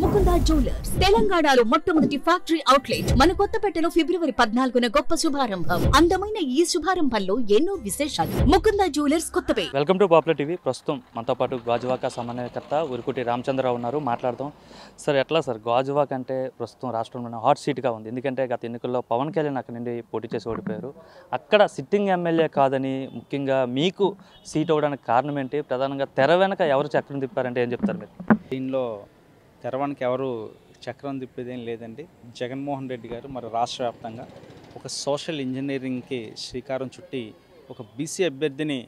Mukunda jewellers తెలంగాణలో మొట్టమొదటి factory outlet మన కొత్తపేటలో ఫిబ్రవరి 14న గొప్ప శుభారంభం. అందమైన ఈ శుభారంభంలో ఎన్నో విశేషాలు. Mukunda jewellers Kothapeta. Welcome to popular TV. ప్రస్తుతం మనతో పాటు గాజువాక సమన్వయకర్త ఉరుకుటి రామచంద్రరావు ఉన్నారు. మాట్లాడదాం. సార్, ఎట్లా సార్ గాజువాక అంటే ప్రస్తుతం రాష్ట్రంలో హాట్ సీట్గా ఉంది. ఎందుకంటే గత ఎన్నికల్లో పవన్ కళ్యాణ్ అక్కడి నుండి పోటీ చేసి ఓడిపోయారు. అక్కడ సిట్టింగ్ ఎమ్మెల్యే కాదని ముఖ్యంగా మీకు సీట్ అవ్వడానికి కారణం ఏంటి? ప్రధానంగా తెర వెనక ఎవరు చక్రం తిప్పారంటే ఏం చెప్తారు మీరు? దీనిలో తెరవనికి ఎవరు చక్రం తిప్పేదేం లేదండి. జగన్మోహన్ రెడ్డి గారు మరి రాష్ట్ర వ్యాప్తంగా ఒక సోషల్ ఇంజనీరింగ్కి శ్రీకారం చుట్టి ఒక బీసీ అభ్యర్థిని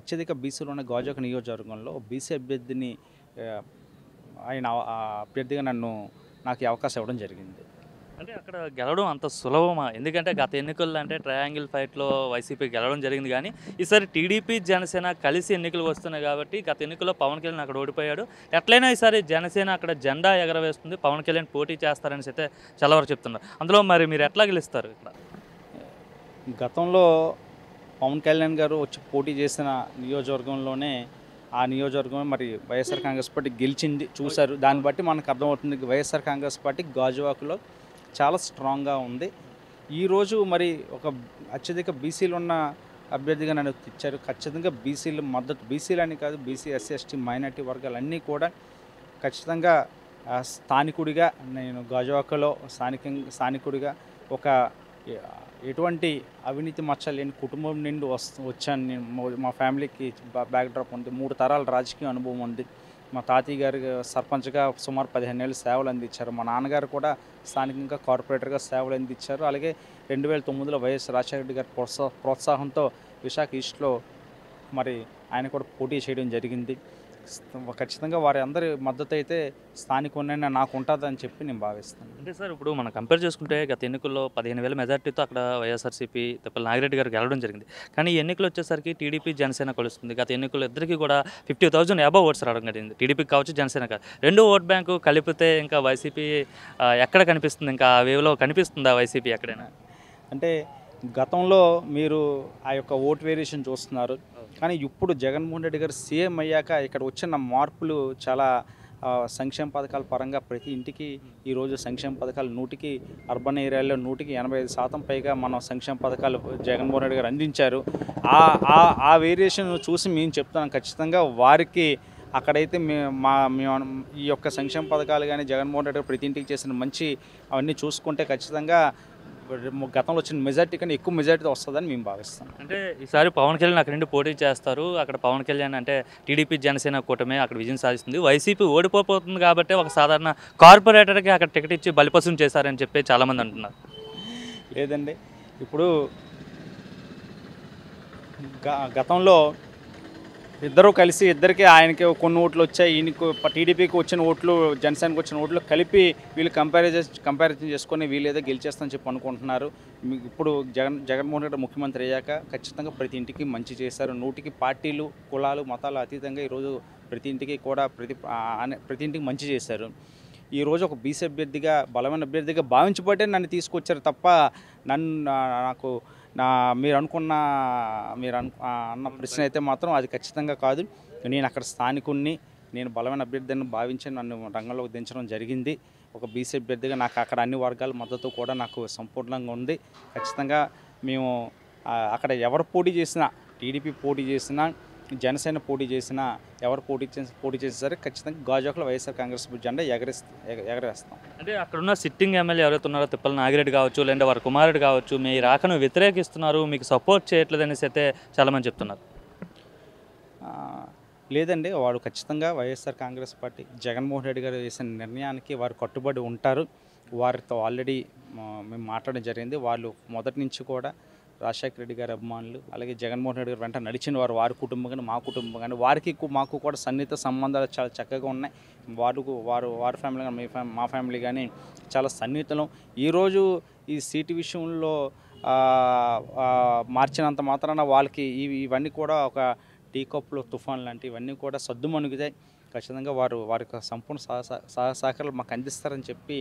అత్యధిక బీసీలు ఉన్న గాజువాక నియోజకవర్గంలో బీసీ అభ్యర్థిని ఆయన అభ్యర్థిగా నాకు ఈ అవకాశం ఇవ్వడం జరిగింది. అంటే అక్కడ గెలవడం అంత సులభమా? ఎందుకంటే గత ఎన్నికల్లో అంటే ట్రయాంగిల్ ఫైట్లో వైసీపీ గెలవడం జరిగింది. కానీ ఈసారి టీడీపీ జనసేన కలిసి ఎన్నికలు వస్తున్నాయి కాబట్టి గత ఎన్నికల్లో పవన్ కళ్యాణ్ అక్కడ ఓడిపోయాడు. ఎట్లయినా ఈసారి జనసేన అక్కడ జెండా ఎగరవేస్తుంది, పవన్ కళ్యాణ్ పోటీ చేస్తారని అయితే చాలా వరకు చెప్తున్నారు. అందులో మరి మీరు ఎట్లా గెలుస్తారు? ఇక్కడ గతంలో పవన్ కళ్యాణ్ గారు వచ్చి పోటీ చేసిన నియోజకవర్గంలోనే ఆ నియోజకవర్గం మరి వైఎస్ఆర్ కాంగ్రెస్ పార్టీ గెలిచింది చూశారు. దాన్ని బట్టి మనకు అర్థమవుతుంది వైఎస్ఆర్ కాంగ్రెస్ పార్టీ గాజువాకలో చాలా స్ట్రాంగ్గా ఉంది. ఈరోజు మరి ఒక అత్యధిక బీసీలు ఉన్న అభ్యర్థిగా నన్ను ఇచ్చారు. ఖచ్చితంగా బీసీలు మద్దతు, బీసీలని కాదు బీసీ ఎస్సీ ఎస్టీ మైనార్టీ వర్గాలన్నీ కూడా ఖచ్చితంగా స్థానికుడిగా నేను గాజువాకలో స్థానికుడిగా ఒక ఎటువంటి అవినీతి మచ్చలేని కుటుంబం నుండి వచ్చాను నేను. మా ఫ్యామిలీకి బ్యాక్డ్రాప్ ఉంది, 3 తరాల రాజకీయ అనుభవం ఉంది. మా తాతయ్య గారు సర్పంచ్గా సుమారు 15 ఏళ్ళు సేవలు అందించారు. మా నాన్నగారు కూడా స్థానికంగా కార్పొరేటర్గా సేవలు అందించారు. అలాగే 2009లో వైఎస్ రాజశేఖర రెడ్డి గారి ప్రోత్సాహంతో విశాఖ ఈస్ట్లో మరి ఆయన కూడా పోటీ చేయడం జరిగింది. ఖచ్చితంగా వారి అందరి మద్దతు అయితే స్థానికంగానే నాకు ఉంటుందని చెప్పి నేను భావిస్తాను. అంటే సార్, ఇప్పుడు మనం కంపేర్ చేసుకుంటే గత ఎన్నికల్లో 15,000 మెజార్టీతో అక్కడ వైఎస్ఆర్సీపీ తిప్పల నాగిరెడ్డి గారు గెలవడం జరిగింది. కానీ ఈ ఎన్నికలు వచ్చేసరికి టీడీపీ జనసేన కలుస్తుంది. గత ఎన్నికల్లో ఇద్దరికి కూడా 50,000 అబవ్ ఓట్స్ రావడం జరిగింది. టీడీపీకి కావచ్చు, జనసేన కావచ్చు. 2 ఓట్ బ్యాంకు కలిపితే ఇంకా వైసీపీ ఎక్కడ కనిపిస్తుంది? ఇంకా ఆ వేవ్లో కనిపిస్తుందా వైసీపీ ఎక్కడైనా? అంటే గతంలో మీరు ఆ యొక్క ఓట్ వేరియేషన్ చూస్తున్నారు. కానీ ఇప్పుడు జగన్మోహన్ రెడ్డి గారు సీఎం అయ్యాక ఇక్కడ వచ్చిన మార్పులు చాలా సంక్షేమ పథకాల పరంగా ప్రతి ఇంటికి ఈరోజు సంక్షేమ పథకాలు 100కి అర్బన్ ఏరియాలో 100కి 85% పైగా మనం సంక్షేమ పథకాలు జగన్మోహన్ రెడ్డి గారు అందించారు. ఆ వేరియేషన్ చూసి మేము చెప్తున్నాం. ఖచ్చితంగా వారికి అక్కడైతే మేము ఈ యొక్క సంక్షేమ పథకాలు కానీ జగన్మోహన్ రెడ్డి గారు ప్రతి ఇంటికి చేసిన మంచి అవన్నీ చూసుకుంటే ఖచ్చితంగా గతంలో వచ్చిన మెజార్టీ కన్నా ఎక్కువ మెజార్టీతో వస్తుందని మేము భావిస్తాం. అంటే ఈసారి పవన్ కళ్యాణ్ అక్కడ నుండి పోటీ చేస్తారు. అక్కడ పవన్ కళ్యాణ్ అంటే టీడీపీ జనసేన కూటమి అక్కడ విజయం సాధిస్తుంది. వైసీపీ ఓడిపోతుంది కాబట్టి ఒక సాధారణ కార్పొరేటర్కి అక్కడ టికెట్ ఇచ్చి బలిపశం చేశారని చెప్పి చాలామంది అంటున్నారు. లేదండి, ఇప్పుడు గతంలో ఇద్దరూ కలిసి ఇద్దరికి ఆయనకి కొన్ని ఓట్లు వచ్చాయి, ఈయనకు టీడీపీకి వచ్చిన ఓట్లు జనసేనకు వచ్చిన ఓట్లు కలిపి వీళ్ళు కంపారిజన్ చేసుకొని వీళ్ళు ఏదో గెలిచేస్తామని చెప్పి అనుకుంటున్నారు. ఇప్పుడు జగన్మోహన్ రెడ్డి ముఖ్యమంత్రి అయ్యాక ఖచ్చితంగా ప్రతి ఇంటికి మంచి చేశారు. 100కి పార్టీలు కులాలు మతాలు అతీతంగా ఈరోజు ప్రతి ఇంటికి కూడా ప్రతి ఇంటికి మంచి చేశారు. ఈరోజు ఒక బీసీ అభ్యర్థిగా బలమైన అభ్యర్థిగా భావించబట్టే నన్ను తీసుకొచ్చారు తప్ప నాకు మీరు అన్న ప్రశ్న అయితే మాత్రం అది ఖచ్చితంగా కాదు. నేను అక్కడ స్థానికుడిని, నేను బలమైన అభ్యర్థిని భావించి నన్ను రంగంలోకి దించడం జరిగింది. ఒక బీసీ అభ్యర్థిగా నాకు అక్కడ అన్ని వర్గాల మద్దతు కూడా నాకు సంపూర్ణంగా ఉంది. ఖచ్చితంగా మేము అక్కడ ఎవరు పోటీ చేసినా, టీడీపీ పోటీ చేసినా, జనసేన పోటీ చేసినా, ఎవరు పోటీ చేసినా సరే ఖచ్చితంగా గాజువాకలో వైఎస్ఆర్ కాంగ్రెస్ జెండా ఎగరేస్తాం. అంటే అక్కడున్న సిట్టింగ్ ఎమ్మెల్యే ఎవరైతే ఉన్నారో తిప్పల నాగిరెడ్డి కావచ్చు, లేదంటే వారి కుమారుడు కావచ్చు, మీ రాకను వ్యతిరేకిస్తున్నారు, మీకు సపోర్ట్ చేయట్లేదు అనేసి అయితే చాలామంది చెప్తున్నారు. లేదండి, వాడు ఖచ్చితంగా వైఎస్ఆర్ కాంగ్రెస్ పార్టీ జగన్మోహన్ రెడ్డి గారు చేసిన నిర్ణయానికి వారు కట్టుబడి ఉంటారు. వారితో ఆల్రెడీ మేము మాట్లాడడం జరిగింది. వాళ్ళు మొదటి నుంచి కూడా రాజశేఖర రెడ్డి గారి అభిమానులు, అలాగే జగన్మోహన్ రెడ్డి గారు వెంట నడిచిన వారి కుటుంబం కానీ మా కుటుంబం కానీ వారికి మాకు కూడా సన్నిహిత సంబంధాలు చాలా చక్కగా ఉన్నాయి. వారి ఫ్యామిలీ కానీ మా ఫ్యామిలీ కానీ చాలా సన్నిహితం. ఈరోజు ఈ సీటు విషయంలో మార్చినంత మాత్రాన వాళ్ళకి ఇవన్నీ కూడా ఒక టీ కప్పులో తుఫాన్ లాంటి ఇవన్నీ కూడా సద్దుమణుగుతాయి. ఖచ్చితంగా వారి సంపూర్ణ సహకారాలు మాకు అందిస్తారని చెప్పి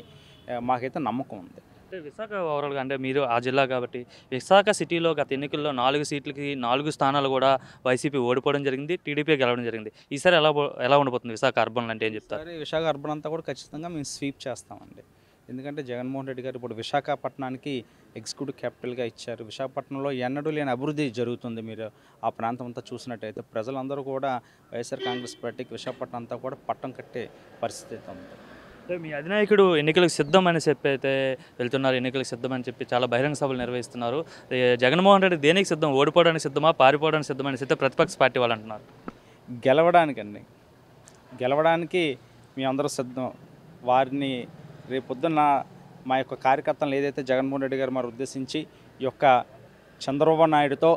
మాకైతే నమ్మకం ఉంది. అంటే విశాఖ ఓవరాల్గా అంటే మీరు ఆ జిల్లా కాబట్టి విశాఖ సిటీలో గత ఎన్నికల్లో 4 సీట్లకి 4 స్థానాలు కూడా వైసీపీ ఓడిపోవడం జరిగింది, టీడీపీ గెలవడం జరిగింది. ఈసారి ఎలా ఉండబోతుంది విశాఖ అర్బన్ అంటే ఏం చెప్తారు? ఈసారి విశాఖ అర్బన్ అంతా కూడా ఖచ్చితంగా మేము స్వీప్ చేస్తామండి. ఎందుకంటే జగన్మోహన్ రెడ్డి గారు ఇప్పుడు విశాఖపట్నానికి ఎగ్జిక్యూటివ్ క్యాపిటల్గా ఇచ్చారు. విశాఖపట్నంలో ఎన్నడూ లేని అభివృద్ధి జరుగుతుంది. మీరు ఆ ప్రాంతం అంతా చూసినట్టయితే ప్రజలందరూ కూడా వైఎస్ఆర్ కాంగ్రెస్ పార్టీకి విశాఖపట్నం అంతా కూడా పట్టం కట్టే పరిస్థితి ఉంది. అంటే మీ అధినాయకుడు ఎన్నికలకు సిద్ధం అని చెప్పి అయితే వెళ్తున్నారు, ఎన్నికలకు సిద్ధం అని చెప్పి చాలా బహిరంగ సభలు నిర్వహిస్తున్నారు. జగన్మోహన్ రెడ్డి దేనికి సిద్ధం, ఓడిపోవడానికి సిద్ధమా, పారిపోవడానికి సిద్ధం అని అయితే ప్రతిపక్ష పార్టీ వాళ్ళు అంటున్నారు. గెలవడానికి మీ అందరూ సిద్ధం. వారిని రేపొద్దున్న మా యొక్క కార్యకర్తలను ఏదైతే జగన్మోహన్ రెడ్డి గారు మరి ఉద్దేశించి ఈ యొక్క చంద్రబాబు నాయుడుతో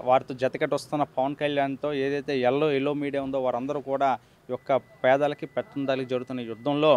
వారితో జతకట్టి వస్తున్న పవన్ కళ్యాణ్తో ఏదైతే ఎల్లో మీడియా ఉందో వారందరూ కూడా ఈ యొక్క పేదలకి పెత్తందాలకి జరుగుతున్న యుద్ధంలో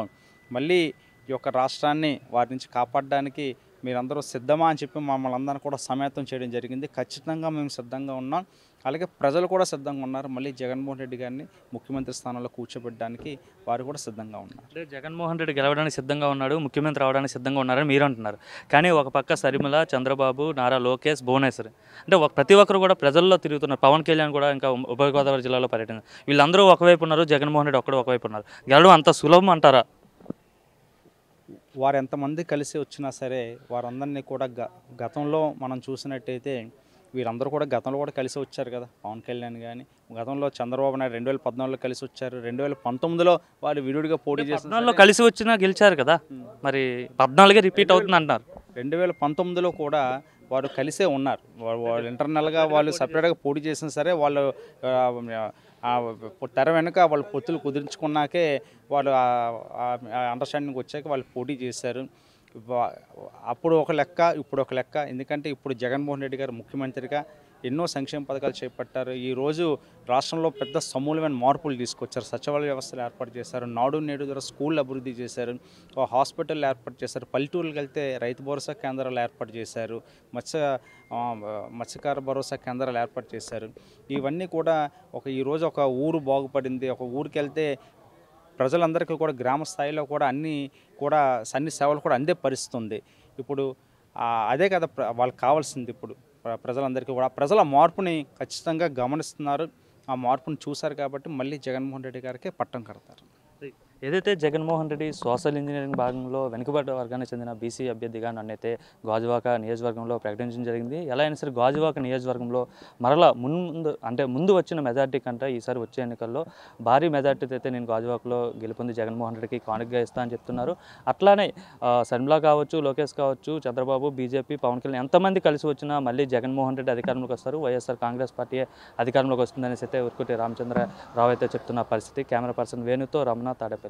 మళ్ళీ ఈ యొక్క రాష్ట్రాన్ని వారి నుంచి కాపాడడానికి మీరందరూ సిద్ధమా అని చెప్పి మమ్మల్ని అందరినీ కూడా సమాయత్తం చేయడం జరిగింది. ఖచ్చితంగా మేము సిద్ధంగా ఉన్నాం. అలాగే ప్రజలు కూడా సిద్ధంగా ఉన్నారు. మళ్ళీ జగన్మోహన్ రెడ్డి గారిని ముఖ్యమంత్రి స్థానంలో కూర్చోబెట్టడానికి వారు కూడా సిద్ధంగా ఉన్నారు. అంటే జగన్మోహన్ రెడ్డి గెలవడానికి సిద్ధంగా ఉన్నాడు, ముఖ్యమంత్రి అవడానికి సిద్ధంగా ఉన్నారని మీరు అంటున్నారు. కానీ ఒక పక్క సరిమల, చంద్రబాబు, నారా లోకేష్, భువనేశ్వర్ అంటే ప్రతి ఒక్కరు కూడా ప్రజల్లో తిరుగుతున్నారు. పవన్ కళ్యాణ్ కూడా ఇంకా ఉభయ గోదావరి జిల్లాలో పర్యటన. వీళ్ళందరూ ఒకవైపు ఉన్నారు, జగన్మోహన్ రెడ్డి ఒక్కడు ఒకవైపు ఉన్నారు. గెలవడం అంత సులభం అంటారా? వారు ఎంతమంది కలిసి వచ్చినా సరే వారందరినీ కూడా గతంలో మనం చూసినట్టయితే వీరందరూ కూడా గతంలో కూడా కలిసి వచ్చారు కదా. పవన్ కళ్యాణ్ కానీ గతంలో చంద్రబాబు నాయుడు 2014లో కలిసి వచ్చారు. 2019లో వారు విడివిడిగా పోటీ చేసి 14లో కలిసి వచ్చినా గెలిచారు కదా, మరి 14గే రిపీట్ అవుతుంది అంటున్నారు. 2019లో కూడా వారు కలిసే ఉన్నారు. వాళ్ళు ఇంటర్నల్గా వాళ్ళు సపరేట్గా పోటీ చేసినా సరే వాళ్ళు తెర వెనుక వాళ్ళు పొత్తులు కుదుర్చుకున్నాకే వాళ్ళు అండర్స్టాండింగ్ వచ్చాక వాళ్ళు పోటీ చేశారు. అప్పుడు ఒక లెక్క, ఇప్పుడు ఒక లెక్క. ఎందుకంటే ఇప్పుడు జగన్మోహన్ రెడ్డి గారు ముఖ్యమంత్రిగా ఎన్నో సంక్షేమ పథకాలు చేపట్టారు. ఈరోజు రాష్ట్రంలో పెద్ద సమూలమైన మార్పులు తీసుకొచ్చారు. సచివాలయ వ్యవస్థలు ఏర్పాటు చేశారు. నాడు నేడు ద్వారా స్కూళ్ళు అభివృద్ధి చేశారు. హాస్పిటల్ ఏర్పాటు చేశారు. పల్లెటూరులకు వెళ్తే రైతు భరోసా కేంద్రాలు ఏర్పాటు చేశారు. మత్స్యకార భరోసా కేంద్రాలు ఏర్పాటు చేశారు. ఇవన్నీ కూడా ఈరోజు ఒక ఊరు బాగుపడింది. ఒక ఊరికి వెళ్తే ప్రజలందరికీ కూడా గ్రామ స్థాయిలో కూడా అన్ని సేవలు కూడా అందే పరిస్థితి ఉంది. ఇప్పుడు అదే కదా వాళ్ళకి కావాల్సింది. ఇప్పుడు ప్రజలందరికీ కూడా ప్రజల మార్పుని ఖచ్చితంగా గమనిస్తున్నారు. ఆ మార్పుని చూశారు కాబట్టి మళ్ళీ జగన్మోహన్ రెడ్డి గారికి పట్టం కడతారు. ఏదైతే జగన్మోహన్ రెడ్డి సోషల్ ఇంజనీరింగ్ భాగంలో వెనుకబడ్డ వర్గానికి చెందిన బీసీ అభ్యర్థిగా నన్నైతే గాజువాక నియోజకవర్గంలో ప్రకటించడం జరిగింది. ఎలా అయినా సరే గాజువాక నియోజకవర్గంలో మరలా ముందు వచ్చిన మెజార్టీ కంటే ఈసారి వచ్చే ఎన్నికల్లో భారీ మెజార్టీతో అయితే నేను గాజువాకలో గెలుపొంది జగన్మోహన్ రెడ్డికి కానుకగా ఇస్తా అని చెప్తున్నారు. అట్లానే శర్మిల కావచ్చు, లోకేష్ కావచ్చు, చంద్రబాబు, బీజేపీ, పవన్ కళ్యాణ్ ఎంతమంది కలిసి వచ్చినా మళ్ళీ జగన్మోహన్ రెడ్డి అధికారంలోకి వస్తారు, వైఎస్ఆర్ కాంగ్రెస్ పార్టీ అధికారంలోకి వస్తుందనేసి అయితే ఉరుకుటి రామచంద్రరావు అయితే చెప్తున్న పరిస్థితి. కెమెరా పర్సన్ వేణుతో రమణ, తాడేపల్లి.